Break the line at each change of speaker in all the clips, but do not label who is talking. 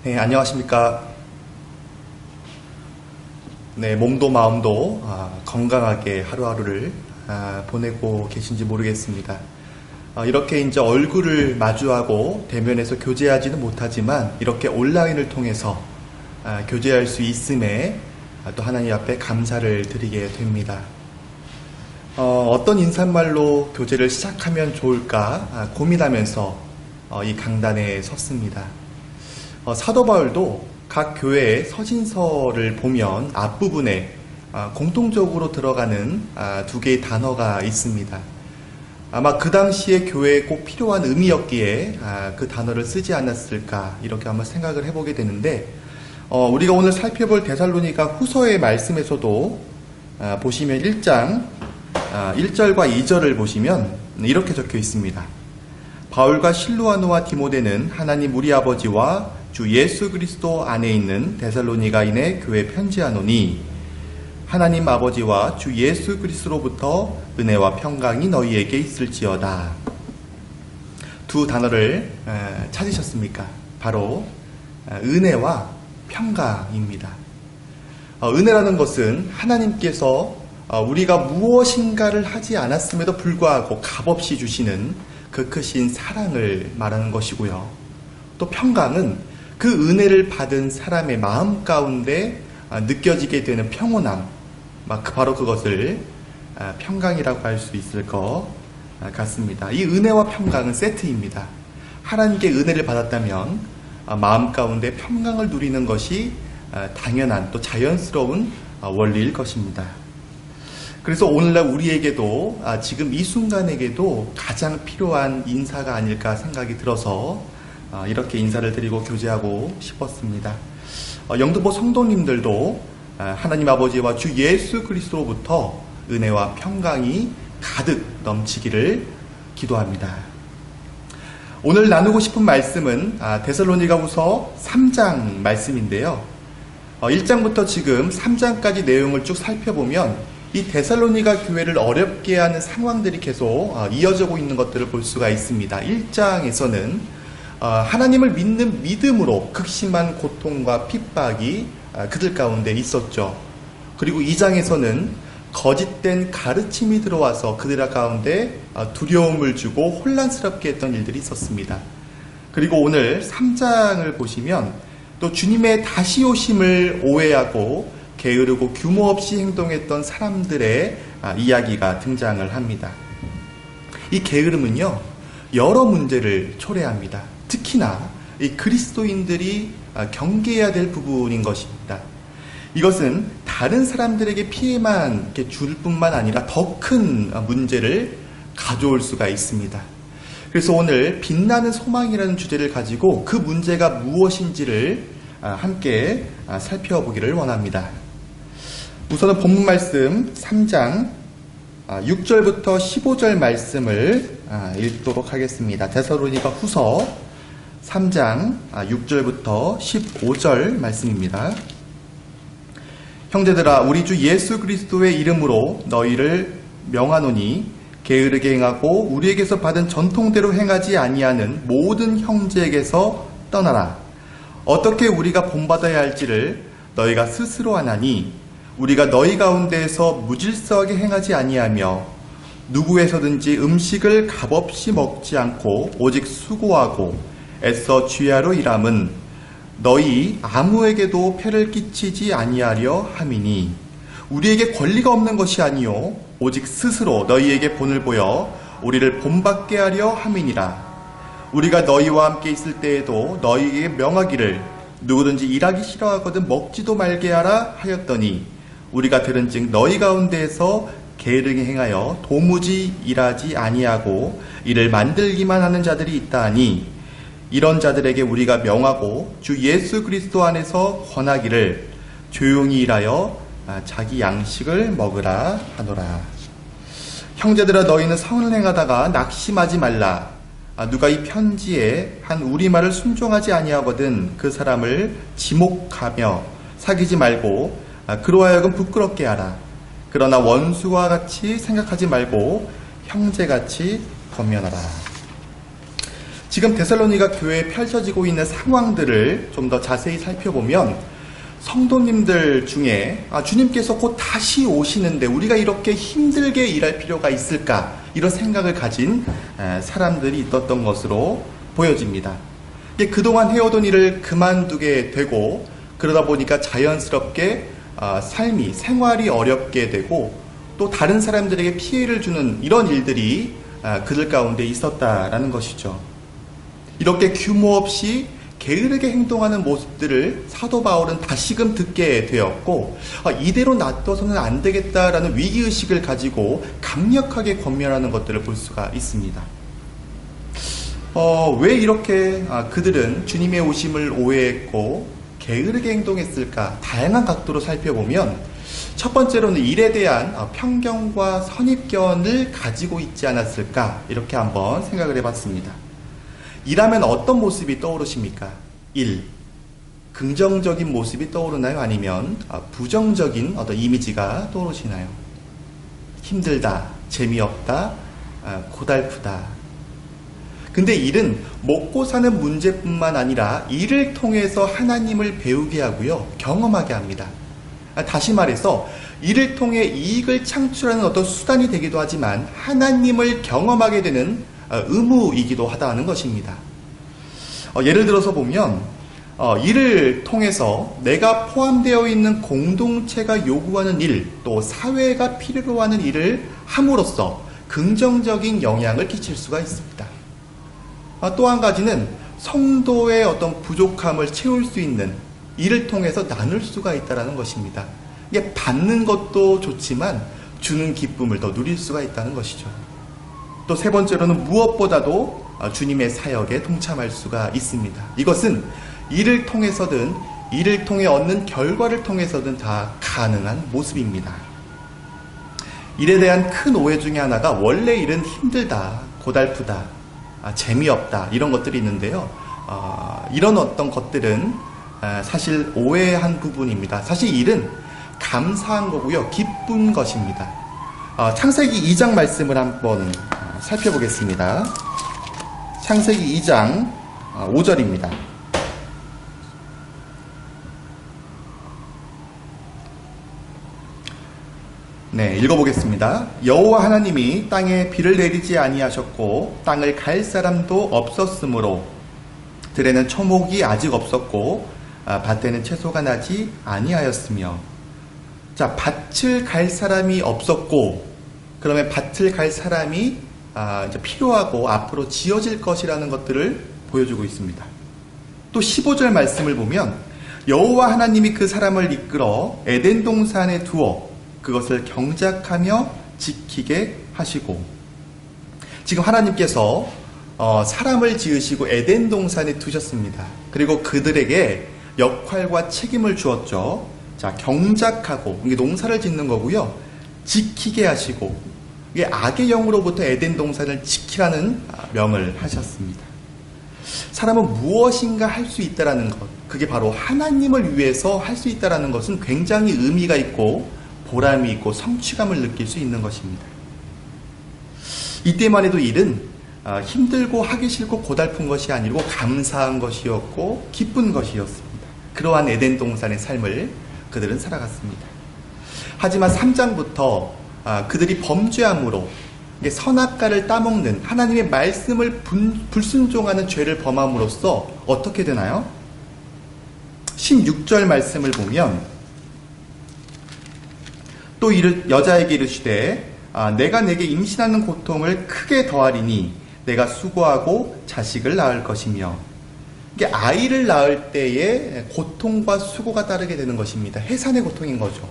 네, 안녕하십니까. 네, 몸도 마음도 건강하게 하루하루를 보내고 계신지 모르겠습니다. 이렇게 이제 얼굴을 마주하고 대면에서 교제하지는 못하지만 이렇게 온라인을 통해서 교제할 수 있음에 또 하나님 앞에 감사를 드리게 됩니다. 어떤 인사말로 교제를 시작하면 좋을까 고민하면서 이 강단에 섰습니다. 사도 바울도 각 교회의 서신서를 보면 앞부분에 공통적으로 들어가는 두 개의 단어가 있습니다. 아마 그 당시에 교회에 꼭 필요한 의미였기에 그 단어를 쓰지 않았을까 이렇게 한번 생각을 해보게 되는데, 우리가 오늘 살펴볼 데살로니가 후서의 말씀에서도 보시면 1장 1절과 2절을 보시면 이렇게 적혀 있습니다. 바울과 실루아노와 디모데는 하나님 우리 아버지와 주 예수 그리스도 안에 있는 데살로니가인의 교회 편지하노니 하나님 아버지와 주 예수 그리스도로부터 은혜와 평강이 너희에게 있을지어다. 두 단어를 찾으셨습니까? 바로 은혜와 평강입니다. 은혜라는 것은 하나님께서 우리가 무엇인가를 하지 않았음에도 불구하고 값없이 주시는 그 크신 사랑을 말하는 것이고요. 또 평강은 그 은혜를 받은 사람의 마음 가운데 느껴지게 되는 평온함, 바로 그것을 평강이라고 할 수 있을 것 같습니다. 이 은혜와 평강은 세트입니다. 하나님께 은혜를 받았다면 마음 가운데 평강을 누리는 것이 당연한 또 자연스러운 원리일 것입니다. 그래서 오늘날 우리에게도 지금 이 순간에게도 가장 필요한 인사가 아닐까 생각이 들어서 이렇게 인사를 드리고 교제하고 싶었습니다. 영등포 성도님들도 하나님 아버지와 주 예수 그리스도로부터 은혜와 평강이 가득 넘치기를 기도합니다. 오늘 나누고 싶은 말씀은 데살로니가후서 3장 말씀인데요. 1장부터 지금 3장까지 내용을 쭉 살펴보면 이 데살로니가 교회를 어렵게 하는 상황들이 계속 이어지고 있는 것들을 볼 수가 있습니다. 1장에서는 하나님을 믿는 믿음으로 극심한 고통과 핍박이 그들 가운데 있었죠. 그리고 2장에서는 거짓된 가르침이 들어와서 그들 가운데 두려움을 주고 혼란스럽게 했던 일들이 있었습니다. 그리고 오늘 3장을 보시면 또 주님의 다시 오심을 오해하고 게으르고 규모 없이 행동했던 사람들의 이야기가 등장을 합니다. 이 게으름은요, 여러 문제를 초래합니다. 특히나 이 그리스도인들이 경계해야 될 부분인 것입니다. 이것은 다른 사람들에게 피해만 줄 뿐만 아니라 더 큰 문제를 가져올 수가 있습니다. 그래서 오늘 빛나는 소망이라는 주제를 가지고 그 문제가 무엇인지를 함께 살펴보기를 원합니다. 우선은 본문 말씀 3장 6절부터 15절 말씀을 읽도록 하겠습니다. 데살로니가 후서 3장 6절부터 15절 말씀입니다. 형제들아, 우리 주 예수 그리스도의 이름으로 너희를 명하노니 게으르게 행하고 우리에게서 받은 전통대로 행하지 아니하는 모든 형제에게서 떠나라. 어떻게 우리가 본받아야 할지를 너희가 스스로 아나니 우리가 너희 가운데에서 무질서하게 행하지 아니하며 누구에서든지 음식을 값없이 먹지 않고 오직 수고하고 애써 주야로 일함은 너희 아무에게도 폐를 끼치지 아니하려 함이니 우리에게 권리가 없는 것이 아니요 오직 스스로 너희에게 본을 보여 우리를 본받게 하려 함이니라. 우리가 너희와 함께 있을 때에도 너희에게 명하기를 누구든지 일하기 싫어하거든 먹지도 말게 하라 하였더니 우리가 들은즉 너희 가운데에서 게으르게 행하여 도무지 일하지 아니하고 이를 만들기만 하는 자들이 있다 하니 이런 자들에게 우리가 명하고 주 예수 그리스도 안에서 권하기를 조용히 일하여 자기 양식을 먹으라 하노라. 형제들아, 너희는 선을 행하다가 낙심하지 말라. 누가 이 편지에 한 우리말을 순종하지 아니하거든 그 사람을 지목하며 사귀지 말고 그로 하여금 부끄럽게 하라. 그러나 원수와 같이 생각하지 말고 형제같이 권면하라. 지금 데살로니가 교회에 펼쳐지고 있는 상황들을 좀 더 자세히 살펴보면 성도님들 중에 주님께서 곧 다시 오시는데 우리가 이렇게 힘들게 일할 필요가 있을까, 이런 생각을 가진 사람들이 있었던 것으로 보여집니다. 그동안 해오던 일을 그만두게 되고 그러다 보니까 자연스럽게 삶이, 생활이 어렵게 되고 또 다른 사람들에게 피해를 주는 이런 일들이 그들 가운데 있었다라는 것이죠. 이렇게 규모 없이 게으르게 행동하는 모습들을 사도 바울은 다시금 듣게 되었고, 이대로 놔둬서는 안 되겠다라는 위기의식을 가지고 강력하게 권면하는 것들을 볼 수가 있습니다. 왜 이렇게 그들은 주님의 오심을 오해했고 게으르게 행동했을까? 다양한 각도로 살펴보면 첫 번째로는 일에 대한 편견과 선입견을 가지고 있지 않았을까? 이렇게 한번 생각을 해봤습니다. 일하면 어떤 모습이 떠오르십니까? 일, 긍정적인 모습이 떠오르나요? 아니면 부정적인 어떤 이미지가 떠오르시나요? 힘들다, 재미없다, 고달프다. 근데 일은 먹고 사는 문제뿐만 아니라 일을 통해서 하나님을 배우게 하고요, 경험하게 합니다. 다시 말해서 일을 통해 이익을 창출하는 어떤 수단이 되기도 하지만 하나님을 경험하게 되는 의무이기도 하다는 것입니다. 예를 들어서 보면 일을 통해서 내가 포함되어 있는 공동체가 요구하는 일, 또 사회가 필요로 하는 일을 함으로써 긍정적인 영향을 끼칠 수가 있습니다. 또 한 가지는 성도의 어떤 부족함을 채울 수 있는 일을 통해서 나눌 수가 있다는 것입니다. 이게 받는 것도 좋지만 주는 기쁨을 더 누릴 수가 있다는 것이죠. 또 세 번째로는 무엇보다도 주님의 사역에 동참할 수가 있습니다. 이것은 일을 통해서든 일을 통해 얻는 결과를 통해서든 다 가능한 모습입니다. 일에 대한 큰 오해 중에 하나가 원래 일은 힘들다, 고달프다, 재미없다, 이런 것들이 있는데요. 이런 어떤 것들은 사실 오해한 부분입니다. 사실 일은 감사한 거고요, 기쁜 것입니다. 창세기 2장 말씀을 한번 살펴보겠습니다. 창세기 2장 5절입니다. 네, 읽어보겠습니다. 여호와 하나님이 땅에 비를 내리지 아니하셨고 땅을 갈 사람도 없었으므로 들에는 초목이 아직 없었고 밭에는 채소가 나지 아니하였으며. 자, 밭을 갈 사람이 없었고 그러면 밭을 갈 사람이 이제 필요하고 앞으로 지어질 것이라는 것들을 보여주고 있습니다. 또 15절 말씀을 보면 여호와 하나님이 그 사람을 이끌어 에덴 동산에 두어 그것을 경작하며 지키게 하시고. 지금 하나님께서 사람을 지으시고 에덴 동산에 두셨습니다. 그리고 그들에게 역할과 책임을 주었죠. 자, 경작하고, 이게 농사를 짓는 거고요, 지키게 하시고, 이게 악의 영으로부터 에덴 동산을 지키라는 명을 하셨습니다. 사람은 무엇인가 할 수 있다라는 것, 그게 바로 하나님을 위해서 할 수 있다라는 것은 굉장히 의미가 있고 보람이 있고 성취감을 느낄 수 있는 것입니다. 이때만 해도 일은 힘들고 하기 싫고 고달픈 것이 아니고 감사한 것이었고 기쁜 것이었습니다. 그러한 에덴 동산의 삶을 그들은 살아갔습니다. 하지만 3장부터 그들이 범죄함으로 선악과를 따먹는, 하나님의 말씀을 불순종하는 죄를 범함으로써 어떻게 되나요? 16절 말씀을 보면 또 여자에게 이르시되 내가 내게 임신하는 고통을 크게 더하리니 내가 수고하고 자식을 낳을 것이며. 이게 아이를 낳을 때에 고통과 수고가 따르게 되는 것입니다. 해산의 고통인 거죠.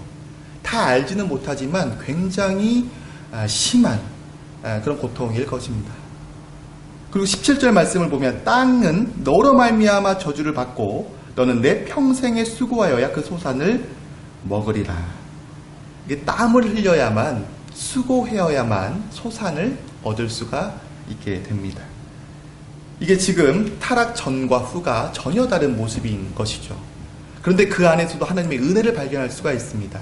다 알지는 못하지만 굉장히 심한 그런 고통일 것입니다. 그리고 17절 말씀을 보면 땅은 너로 말미암아 저주를 받고 너는 내 평생에 수고하여야 그 소산을 먹으리라. 이게 땀을 흘려야만, 수고해야만 소산을 얻을 수가 있게 됩니다. 이게 지금 타락 전과 후가 전혀 다른 모습인 것이죠. 그런데 그 안에서도 하나님의 은혜를 발견할 수가 있습니다.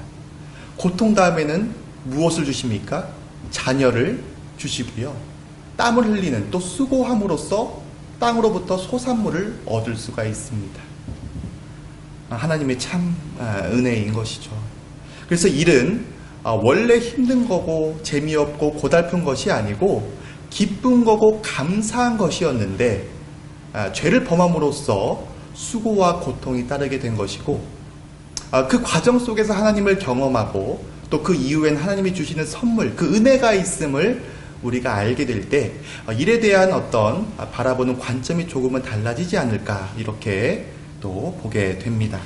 고통 다음에는 무엇을 주십니까? 자녀를 주시고요, 땀을 흘리는, 또 수고함으로써 땅으로부터 소산물을 얻을 수가 있습니다. 하나님의 참 은혜인 것이죠. 그래서 일은 원래 힘든 거고 재미없고 고달픈 것이 아니고 기쁜 거고 감사한 것이었는데 죄를 범함으로써 수고와 고통이 따르게 된 것이고 그 과정 속에서 하나님을 경험하고 또 그 이후엔 하나님이 주시는 선물, 그 은혜가 있음을 우리가 알게 될 때 일에 대한 어떤 바라보는 관점이 조금은 달라지지 않을까 이렇게 또 보게 됩니다.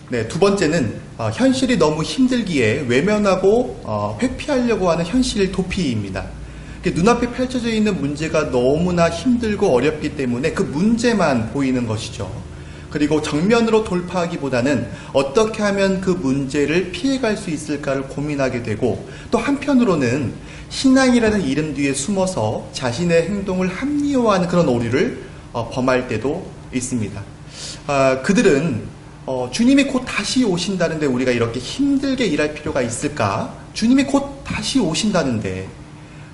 네, 두 번째는 현실이 너무 힘들기에 외면하고 회피하려고 하는 현실 도피입니다. 눈앞에 펼쳐져 있는 문제가 너무나 힘들고 어렵기 때문에 그 문제만 보이는 것이죠. 그리고 정면으로 돌파하기보다는 어떻게 하면 그 문제를 피해갈 수 있을까를 고민하게 되고 또 한편으로는 신앙이라는 이름 뒤에 숨어서 자신의 행동을 합리화하는 그런 오류를 범할 때도 있습니다. 그들은 주님이 곧 다시 오신다는데 우리가 이렇게 힘들게 일할 필요가 있을까? 주님이 곧 다시 오신다는데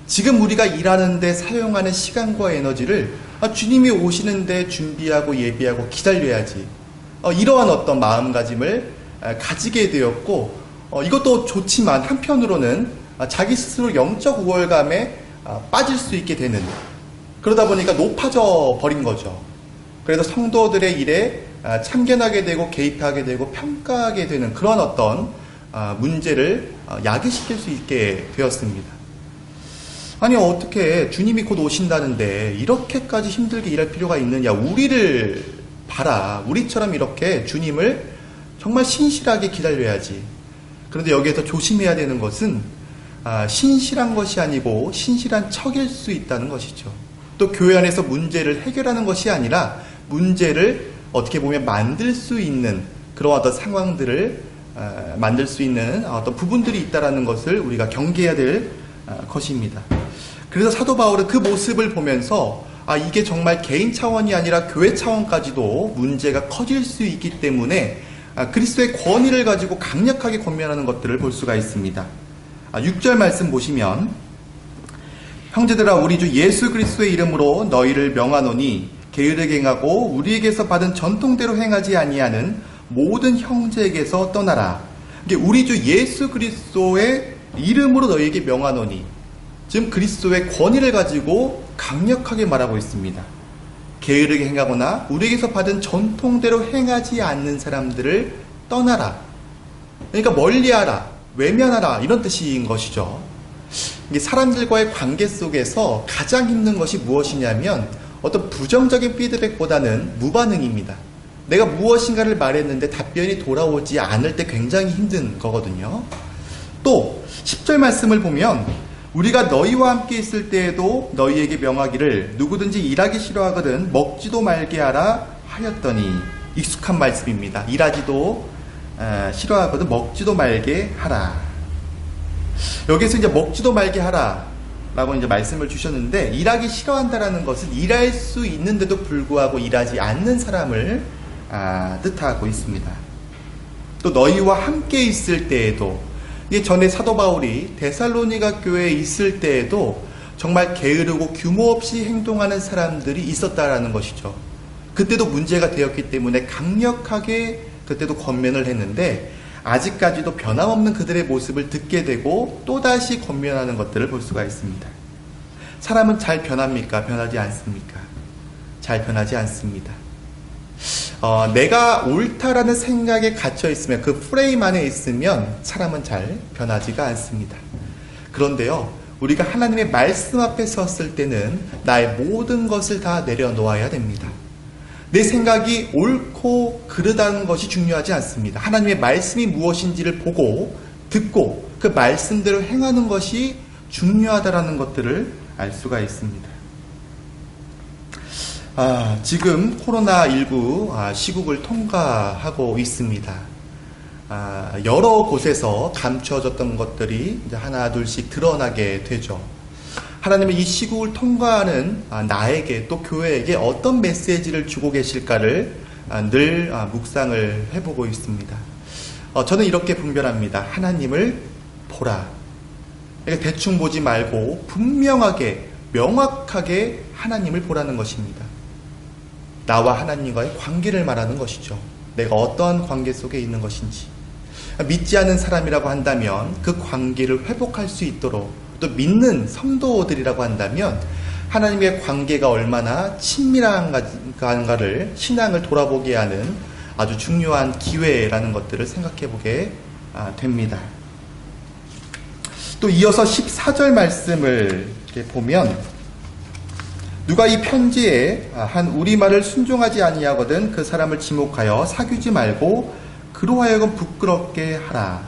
지금 우리가 일하는데 사용하는 시간과 에너지를 주님이 오시는데 준비하고 예비하고 기다려야지. 이러한 어떤 마음가짐을 가지게 되었고 이것도 좋지만 한편으로는 자기 스스로 영적 우월감에 빠질 수 있게 되는 그러다 보니까 높아져 버린 거죠. 그래서 성도들의 일에 참견하게 되고 개입하게 되고 평가하게 되는 그런 어떤 문제를 야기시킬 수 있게 되었습니다. 아니 어떻게 주님이 곧 오신다는데 이렇게까지 힘들게 일할 필요가 있느냐. 우리를 봐라. 우리처럼 이렇게 주님을 정말 신실하게 기다려야지. 그런데 여기에서 조심해야 되는 것은 신실한 것이 아니고 신실한 척일 수 있다는 것이죠. 또 교회 안에서 문제를 해결하는 것이 아니라 문제를 어떻게 보면 만들 수 있는 그런 어떤 상황들을 만들 수 있는 어떤 부분들이 있다는 것을 우리가 경계해야 될 것입니다. 그래서 사도 바울은 그 모습을 보면서 이게 정말 개인 차원이 아니라 교회 차원까지도 문제가 커질 수 있기 때문에 그리스도의 권위를 가지고 강력하게 권면하는 것들을 볼 수가 있습니다. 6절 말씀 보시면 형제들아 우리 주 예수 그리스도의 이름으로 너희를 명하노니 게으르게 행하고 우리에게서 받은 전통대로 행하지 아니하는 모든 형제에게서 떠나라. 우리 주 예수 그리스도의 이름으로 너희에게 명하노니 지금 그리스도의 권위를 가지고 강력하게 말하고 있습니다. 게으르게 행하거나 우리에게서 받은 전통대로 행하지 않는 사람들을 떠나라. 그러니까 멀리하라, 외면하라 이런 뜻인 것이죠. 사람들과의 관계 속에서 가장 힘든 것이 무엇이냐면 어떤 부정적인 피드백보다는 무반응입니다. 내가 무엇인가를 말했는데 답변이 돌아오지 않을 때 굉장히 힘든 거거든요. 또 10절 말씀을 보면 우리가 너희와 함께 있을 때에도 너희에게 명하기를 누구든지 일하기 싫어하거든 먹지도 말게 하라 하였더니 익숙한 말씀입니다. 일하지도 싫어하거든 먹지도 말게 하라. 여기서 이제 먹지도 말게 하라 라고 이제 말씀을 주셨는데 일하기 싫어한다라는 것은 일할 수 있는데도 불구하고 일하지 않는 사람을 뜻하고 있습니다. 또 너희와 함께 있을 때에도 이게 전에 사도 바울이 데살로니가 교회에 있을 때에도 정말 게으르고 규모 없이 행동하는 사람들이 있었다라는 것이죠. 그때도 문제가 되었기 때문에 강력하게 그때도 권면을 했는데 아직까지도 변함없는 그들의 모습을 듣게 되고 또다시 권면하는 것들을 볼 수가 있습니다. 사람은 잘 변합니까? 변하지 않습니까? 잘 변하지 않습니다. 내가 옳다라는 생각에 갇혀 있으면 그 프레임 안에 있으면 사람은 잘 변하지가 않습니다. 그런데요, 우리가 하나님의 말씀 앞에 섰을 때는 나의 모든 것을 다 내려놓아야 됩니다. 내 생각이 옳고 그르다는 것이 중요하지 않습니다. 하나님의 말씀이 무엇인지를 보고 듣고 그 말씀대로 행하는 것이 중요하다라는 것들을 알 수가 있습니다. 지금 코로나19 시국을 통과하고 있습니다. 여러 곳에서 감추어졌던 것들이 이제 하나 둘씩 드러나게 되죠. 하나님은 이 시국을 통과하는 나에게 또 교회에게 어떤 메시지를 주고 계실까를 늘 묵상을 해보고 있습니다. 저는 이렇게 분별합니다. 하나님을 보라. 대충 보지 말고 분명하게 명확하게 하나님을 보라는 것입니다. 나와 하나님과의 관계를 말하는 것이죠. 내가 어떠한 관계 속에 있는 것인지. 믿지 않는 사람이라고 한다면 그 관계를 회복할 수 있도록, 또 믿는 성도들이라고 한다면 하나님의 관계가 얼마나 친밀한가를, 신앙을 돌아보게 하는 아주 중요한 기회라는 것들을 생각해 보게 됩니다. 또 이어서 14절 말씀을 이렇게 보면, 누가 이 편지에 한 우리말을 순종하지 아니하거든 그 사람을 지목하여 사귀지 말고 그로 하여금 부끄럽게 하라.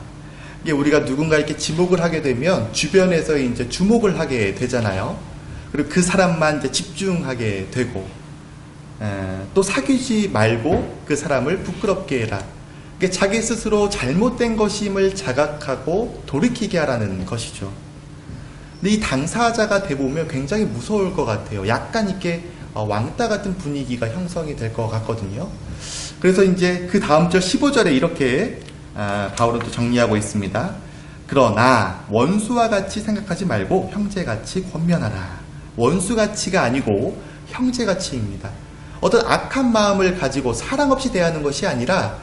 이게 우리가 누군가 이렇게 지목을 하게 되면 주변에서 이제 주목을 하게 되잖아요. 그리고 그 사람만 이제 집중하게 되고, 또 사귀지 말고 그 사람을 부끄럽게 해라. 이게 자기 스스로 잘못된 것임을 자각하고 돌이키게 하라는 것이죠. 근데 이 당사자가 돼보면 굉장히 무서울 것 같아요. 약간 이렇게 왕따 같은 분위기가 형성이 될 것 같거든요. 그래서 이제 그 다음 절 15절에 이렇게 바울은 또 정리하고 있습니다. 그러나 원수와 같이 생각하지 말고 형제같이 권면하라. 원수같이가 아니고 형제같이입니다. 어떤 악한 마음을 가지고 사랑 없이 대하는 것이 아니라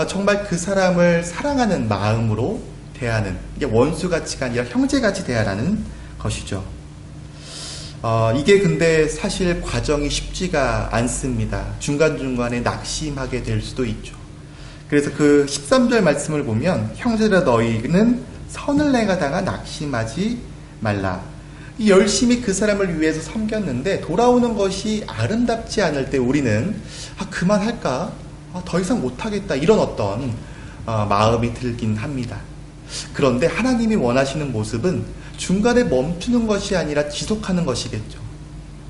정말 그 사람을 사랑하는 마음으로 대하는, 이게 원수같이가 아니라 형제같이 대하라는 것이죠. 이게 근데 사실 과정이 쉽지가 않습니다. 중간중간에 낙심하게 될 수도 있죠. 그래서 그 13절 말씀을 보면, 형제라 너희는 선을 행하다가 낙심하지 말라. 열심히 그 사람을 위해서 섬겼는데 돌아오는 것이 아름답지 않을 때 우리는 그만할까? 더 이상 못하겠다. 이런 어떤 마음이 들긴 합니다. 그런데 하나님이 원하시는 모습은 중간에 멈추는 것이 아니라 지속하는 것이겠죠.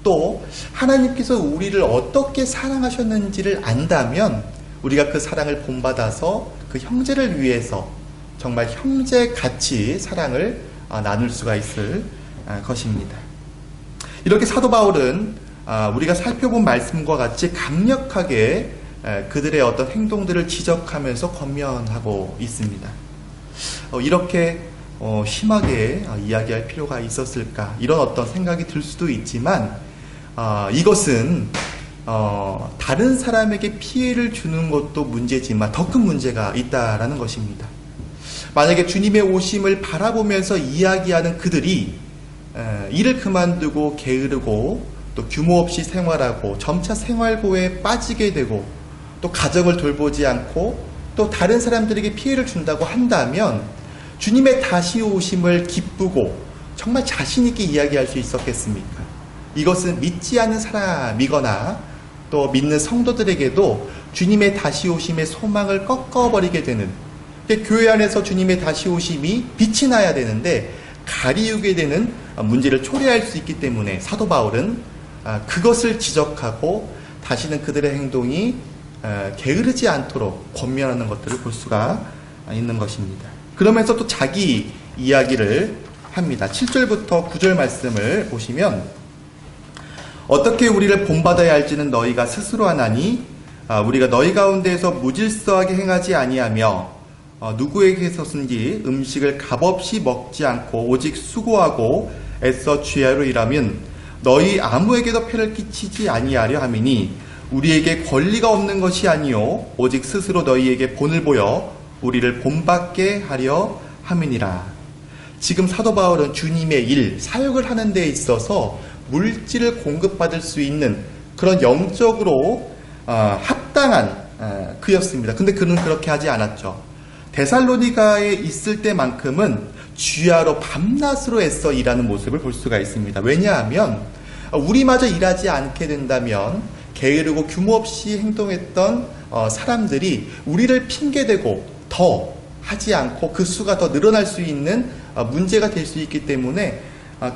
또 하나님께서 우리를 어떻게 사랑하셨는지를 안다면 우리가 그 사랑을 본받아서 그 형제를 위해서 정말 형제같이 사랑을 나눌 수가 있을 것입니다. 이렇게 사도 바울은 우리가 살펴본 말씀과 같이 강력하게 그들의 어떤 행동들을 지적하면서 권면하고 있습니다. 이렇게 심하게 이야기할 필요가 있었을까, 이런 어떤 생각이 들 수도 있지만 이것은 다른 사람에게 피해를 주는 것도 문제지만 더 큰 문제가 있다라는 것입니다. 만약에 주님의 오심을 바라보면서 이야기하는 그들이 일을 그만두고 게으르고 또 규모 없이 생활하고 점차 생활고에 빠지게 되고 또 가정을 돌보지 않고 또 다른 사람들에게 피해를 준다고 한다면 주님의 다시 오심을 기쁘고 정말 자신 있게 이야기할 수 있었겠습니까? 이것은 믿지 않는 사람이거나 또 믿는 성도들에게도 주님의 다시 오심의 소망을 꺾어버리게 되는, 교회 안에서 주님의 다시 오심이 빛이 나야 되는데 가리우게 되는 문제를 초래할 수 있기 때문에 사도 바울은 그것을 지적하고 다시는 그들의 행동이 게으르지 않도록 권면하는 것들을 볼 수가 있는 것입니다. 그러면서 또 자기 이야기를 합니다. 7절부터 9절 말씀을 보시면, 어떻게 우리를 본받아야 할지는 너희가 스스로 하나니 우리가 너희 가운데에서 무질서하게 행하지 아니하며 누구에게서든지 음식을 값없이 먹지 않고 오직 수고하고 애써 주야로 일하면 너희 아무에게도 폐를 끼치지 아니하려 함이니 우리에게 권리가 없는 것이 아니요 오직 스스로 너희에게 본을 보여 우리를 본받게 하려 함이니라. 지금 사도 바울은 주님의 일, 사역을 하는 데 있어서 물질을 공급받을 수 있는 그런 영적으로 합당한 그였습니다. 근데 그는 그렇게 하지 않았죠. 데살로니가에 있을 때만큼은 주야로 밤낮으로 애써 일하는 모습을 볼 수가 있습니다. 왜냐하면 우리마저 일하지 않게 된다면 게으르고 규모 없이 행동했던 사람들이 우리를 핑계대고 더 하지 않고 그 수가 더 늘어날 수 있는 문제가 될 수 있기 때문에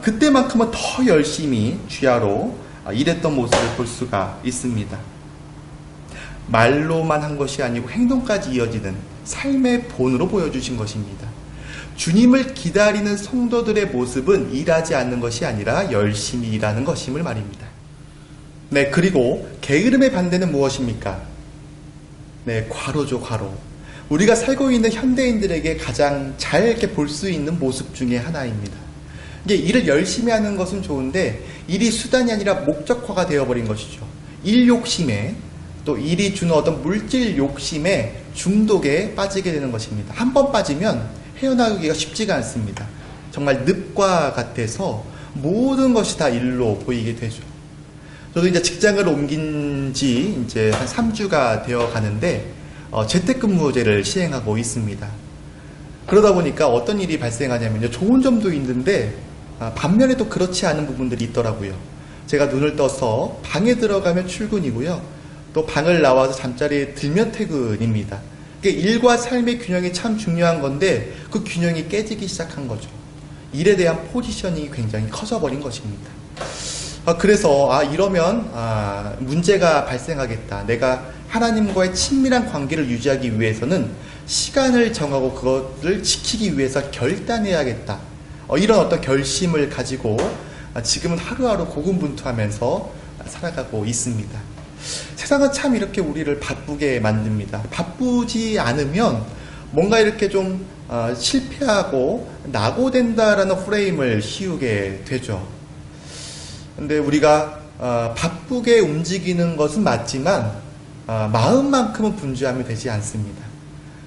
그때만큼은 더 열심히 주야로 일했던 모습을 볼 수가 있습니다. 말로만 한 것이 아니고 행동까지 이어지는 삶의 본으로 보여주신 것입니다. 주님을 기다리는 성도들의 모습은 일하지 않는 것이 아니라 열심히 일하는 것임을 말입니다. 네, 그리고 게으름의 반대는 무엇입니까? 네, 과로죠, 과로. 우리가 살고 있는 현대인들에게 가장 잘 이렇게 볼 수 있는 모습 중에 하나입니다. 이게 일을 열심히 하는 것은 좋은데 일이 수단이 아니라 목적화가 되어버린 것이죠. 일욕심에 또 일이 주는 어떤 물질 욕심에 중독에 빠지게 되는 것입니다. 한 번 빠지면 헤어나오기가 쉽지가 않습니다. 정말 늪과 같아서 모든 것이 다 일로 보이게 되죠. 저도 이제 직장을 옮긴 지 이제 한 3주가 되어 가는데 재택근무제를 시행하고 있습니다. 그러다 보니까 어떤 일이 발생하냐면요. 좋은 점도 있는데 반면에 또 그렇지 않은 부분들이 있더라고요. 제가 눈을 떠서 방에 들어가면 출근이고요. 또 방을 나와서 잠자리에 들면 퇴근입니다. 그러니까 일과 삶의 균형이 참 중요한 건데 그 균형이 깨지기 시작한 거죠. 일에 대한 포지셔닝이 굉장히 커져버린 것입니다. 그래서 이러면 문제가 발생하겠다. 내가 하나님과의 친밀한 관계를 유지하기 위해서는 시간을 정하고 그것을 지키기 위해서 결단해야겠다. 이런 어떤 결심을 가지고 지금은 하루하루 고군분투하면서 살아가고 있습니다. 세상은 참 이렇게 우리를 바쁘게 만듭니다. 바쁘지 않으면 뭔가 이렇게 좀 실패하고 낙오된다라는 프레임을 씌우게 되죠. 근데 우리가 바쁘게 움직이는 것은 맞지만 마음만큼은 분주하면 되지 않습니다.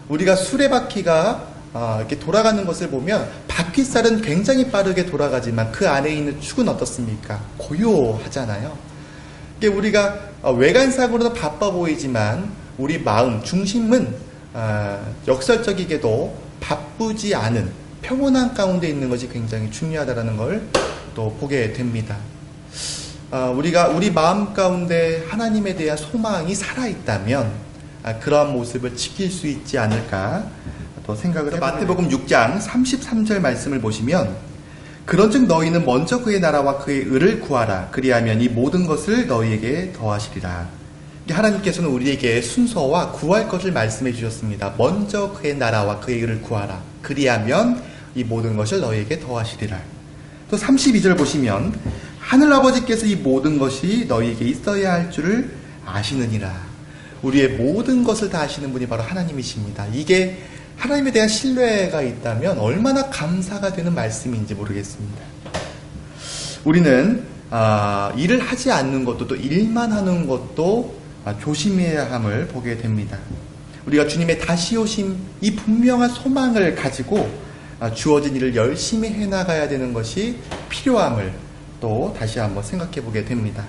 우리가 수레바퀴가 이렇게 돌아가는 것을 보면 바퀴살은 굉장히 빠르게 돌아가지만 그 안에 있는 축은 어떻습니까? 고요하잖아요. 우리가 외관상으로는 바빠 보이지만 우리 마음 중심은 역설적이게도 바쁘지 않은 평온한 가운데 있는 것이 굉장히 중요하다는 걸 또 보게 됩니다. 우리가 우리 마음 가운데 하나님에 대한 소망이 살아있다면 그러한 모습을 지킬 수 있지 않을까 또 생각을 해봅니다. 마태복음 6장 33절 말씀을 보시면 그런즉 너희는 먼저 그의 나라와 그의 의를 구하라. 그리하면 이 모든 것을 너희에게 더하시리라. 하나님께서는 우리에게 순서와 구할 것을 말씀해 주셨습니다. 먼저 그의 나라와 그의 의를 구하라. 그리하면 이 모든 것을 너희에게 더하시리라. 또 32절 보시면 하늘아버지께서 이 모든 것이 너희에게 있어야 할 줄을 아시느니라. 우리의 모든 것을 다 아시는 분이 바로 하나님이십니다. 이게 하나님에 대한 신뢰가 있다면 얼마나 감사가 되는 말씀인지 모르겠습니다. 우리는 일을 하지 않는 것도 또 일만 하는 것도 조심해야 함을 보게 됩니다. 우리가 주님의 다시 오심 이 분명한 소망을 가지고 주어진 일을 열심히 해나가야 되는 것이 필요함을 또 다시 한번 생각해 보게 됩니다.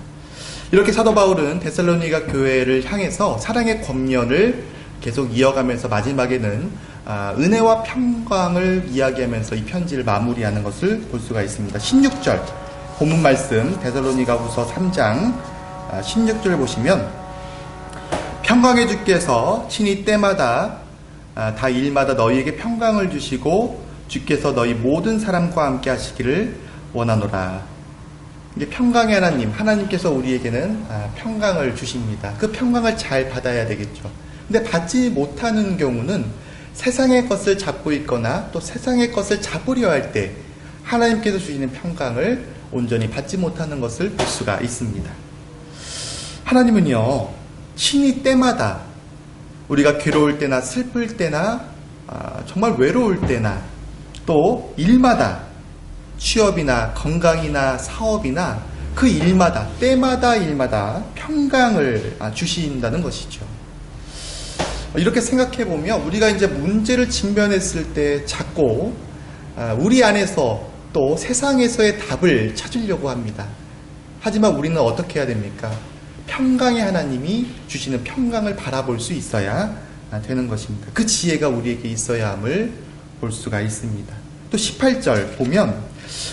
이렇게 사도 바울은 데살로니가 교회를 향해서 사랑의 권면을 계속 이어가면서 마지막에는 은혜와 평강을 이야기하면서 이 편지를 마무리하는 것을 볼 수가 있습니다. 16절 본문 말씀 데살로니가후서 3장 16절 보시면 평강의 주께서 친히 때마다 다 일마다 너희에게 평강을 주시고 주께서 너희 모든 사람과 함께 하시기를 원하노라. 이게 평강의 하나님께서 우리에게는 평강을 주십니다. 그 평강을 잘 받아야 되겠죠. 근데 받지 못하는 경우는 세상의 것을 잡고 있거나 또 세상의 것을 잡으려 할 때 하나님께서 주시는 평강을 온전히 받지 못하는 것을 볼 수가 있습니다. 하나님은요, 친히 때마다 우리가 괴로울 때나 슬플 때나 정말 외로울 때나 또 일마다 취업이나 건강이나 사업이나 그 일마다 때마다 평강을 주신다는 것이죠. 이렇게 생각해 보면 우리가 이제 문제를 직면했을 때 자꾸 우리 안에서 또 세상에서의 답을 찾으려고 합니다. 하지만 우리는 어떻게 해야 됩니까? 평강의 하나님이 주시는 평강을 바라볼 수 있어야 되는 것입니다. 그 지혜가 우리에게 있어야 함을 볼 수가 있습니다. 또 18절 보면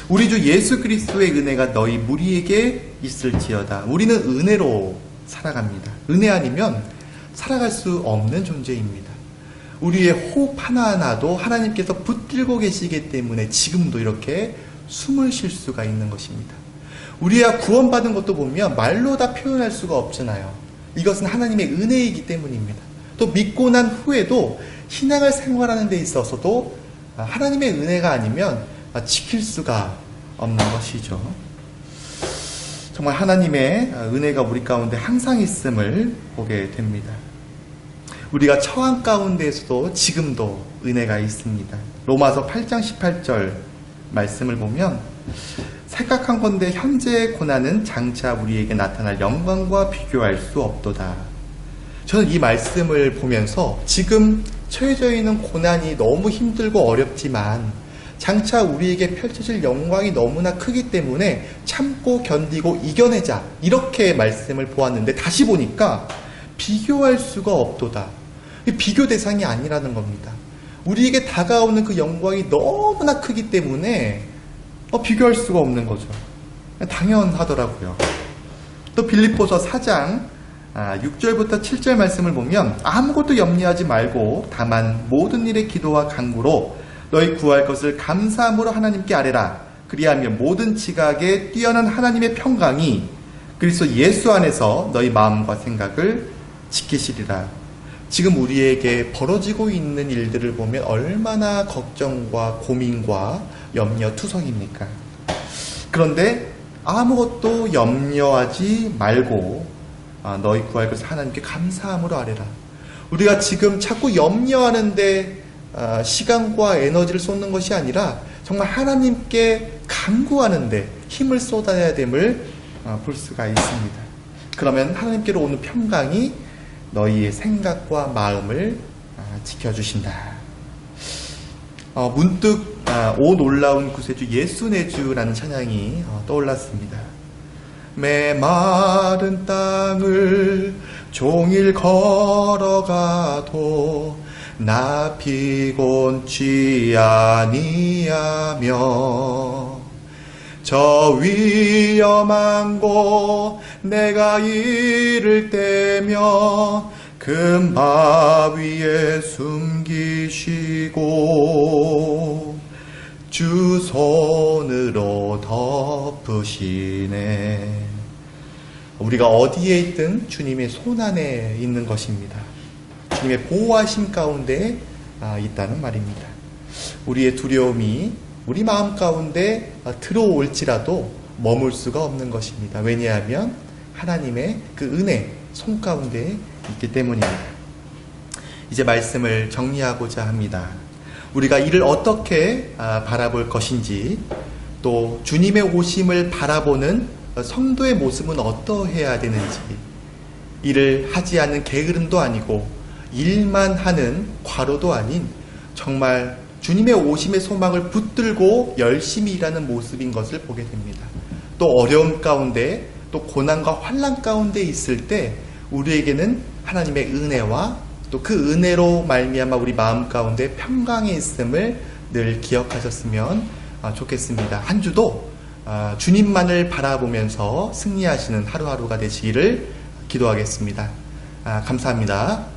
우리 주 예수 그리스도의 은혜가 너희 무리에게 있을지어다. 우리는 은혜로 살아갑니다. 은혜 아니면 살아갈 수 없는 존재입니다. 우리의 호흡 하나하나도 하나님께서 붙들고 계시기 때문에 지금도 이렇게 숨을 쉴 수가 있는 것입니다. 우리가 구원받은 것도 보면 말로 다 표현할 수가 없잖아요. 이것은 하나님의 은혜이기 때문입니다. 또 믿고 난 후에도 신앙을 생활하는 데 있어서도 하나님의 은혜가 아니면 지킬 수가 없는 것이죠. 정말 하나님의 은혜가 우리 가운데 항상 있음을 보게 됩니다. 우리가 처한 가운데에서도 지금도 은혜가 있습니다. 로마서 8장 18절 말씀을 보면 생각한 건데 현재의 고난은 장차 우리에게 나타날 영광과 비교할 수 없도다. 저는 이 말씀을 보면서 지금 처해져 있는 고난이 너무 힘들고 어렵지만 장차 우리에게 펼쳐질 영광이 너무나 크기 때문에 참고 견디고 이겨내자, 이렇게 말씀을 보았는데 다시 보니까 비교할 수가 없도다. 비교 대상이 아니라는 겁니다. 우리에게 다가오는 그 영광이 너무나 크기 때문에 비교할 수가 없는 거죠. 당연하더라고요. 또 빌립보서 4장 6절부터 7절 말씀을 보면 아무것도 염려하지 말고 다만 모든 일에 기도와 간구로 너희 구할 것을 감사함으로 하나님께 아뢰라. 그리하면 모든 지각에 뛰어난 하나님의 평강이 그리스도 예수 안에서 너희 마음과 생각을 지키시리라. 지금 우리에게 벌어지고 있는 일들을 보면 얼마나 걱정과 고민과 염려투성입니까? 그런데 아무것도 염려하지 말고 너희 구할 것을 하나님께 감사함으로 아뢰라. 우리가 지금 자꾸 염려하는데 시간과 에너지를 쏟는 것이 아니라 정말 하나님께 간구하는데 힘을 쏟아야 됨을 볼 수가 있습니다. 그러면 하나님께로 오는 평강이 너희의 생각과 마음을 지켜주신다. 문득 오 놀라운 구세주 예수내주라는 찬양이 떠올랐습니다. 메마른 땅을 종일 걸어가도 나 피곤치 아니하며 저 위험한 곳 내가 이를 때며 금바위에 숨기시고 주 손으로 덮으시네. 우리가 어디에 있든 주님의 손 안에 있는 것입니다. 주님의 보호하심 가운데 있다는 말입니다. 우리의 두려움이 우리 마음 가운데 들어올지라도 머물 수가 없는 것입니다. 왜냐하면 하나님의 그 은혜 손 가운데 있기 때문입니다. 이제 말씀을 정리하고자 합니다. 우리가 이를 어떻게 바라볼 것인지, 또 주님의 오심을 바라보는 성도의 모습은 어떠해야 되는지, 일을 하지 않는 게으름도 아니고 일만 하는 과로도 아닌 정말 주님의 오심의 소망을 붙들고 열심히 일하는 모습인 것을 보게 됩니다. 또 어려움 가운데, 또 고난과 환난 가운데 있을 때 우리에게는 하나님의 은혜와 또 그 은혜로 말미암아 우리 마음 가운데 평강이 있음을 늘 기억하셨으면 좋겠습니다. 한 주도 주님만을 바라보면서 승리하시는 하루하루가 되시기를 기도하겠습니다. 감사합니다.